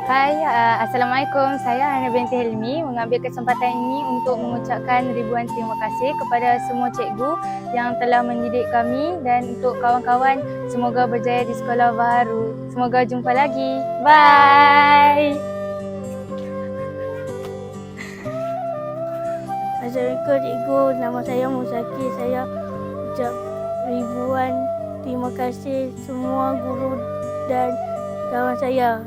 Hai, Assalamualaikum. Saya Hana binti Helmi mengambil kesempatan ini untuk mengucapkan ribuan terima kasih kepada semua cikgu yang telah mendidik kami dan untuk kawan-kawan semoga berjaya di sekolah baru. Semoga jumpa lagi. Bye. Assalamualaikum cikgu, nama saya Musaki. Saya ucap ribuan terima kasih semua guru dan kawan saya.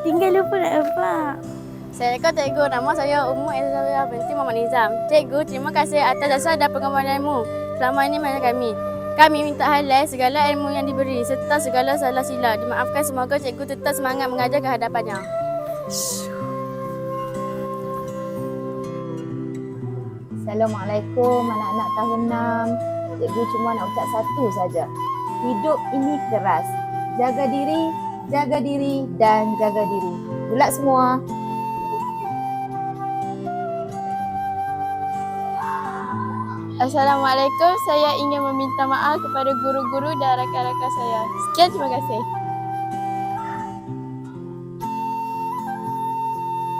Tinggal lupa nak apa. Assalamualaikum cikgu, nama saya Ummu Elizabeth binti Muhammad Nizam. Cikgu, terima kasih atas jasa dan pengorbananmu selama ini mengajar kami. Kami minta halal segala ilmu yang diberi serta segala salah silap. Dimaafkan, semoga cikgu tetap semangat mengajar ke hadapannya. Assalamualaikum anak-anak tahun 6. Cikgu cuma nak ucap satu saja. Hidup ini keras. Jaga diri dan jaga diri. Bulat semua. Assalamualaikum, saya ingin meminta maaf kepada guru-guru dan rakan-rakan saya. Sekian, terima kasih.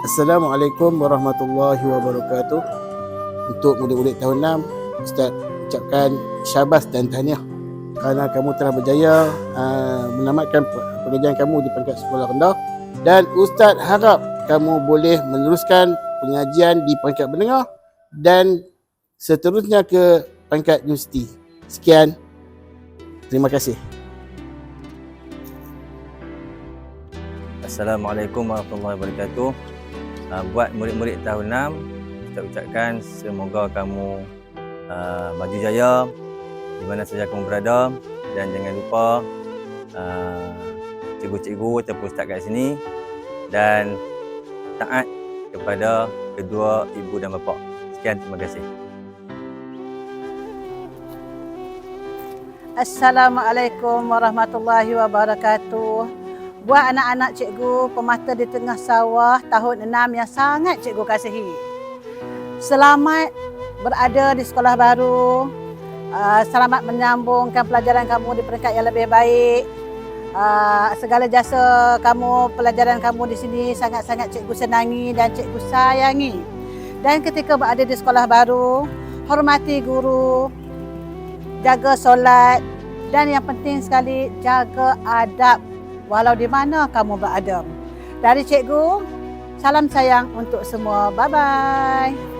Assalamualaikum warahmatullahi wabarakatuh. Untuk murid-murid tahun 6, Ustaz ucapkan syabas dan tahniah kerana kamu telah berjaya menamatkan pengajian kamu di peringkat sekolah rendah, dan Ustaz harap kamu boleh meneruskan pengajian di peringkat menengah dan seterusnya ke peringkat universiti. Sekian. Terima kasih. Assalamualaikum warahmatullahi wabarakatuh. Buat murid-murid tahun 6, kita ucapkan semoga kamu maju jaya di mana saja kamu berada, dan jangan lupa cikgu-cikgu ataupun ustaz kat sini, dan taat kepada kedua ibu dan bapa. Sekian, terima kasih. Assalamualaikum warahmatullahi wabarakatuh. Buat anak-anak cikgu pemata di tengah sawah tahun 6 yang sangat cikgu kasihi. Selamat berada di sekolah baru. Selamat menyambungkan pelajaran kamu di peringkat yang lebih baik. Segala jasa kamu, pelajaran kamu di sini sangat-sangat cikgu senangi dan cikgu sayangi. Dan ketika berada di sekolah baru, hormati guru, jaga solat, dan yang penting sekali jaga adab walau di mana kamu berada. Dari cikgu, salam sayang untuk semua. Bye-bye.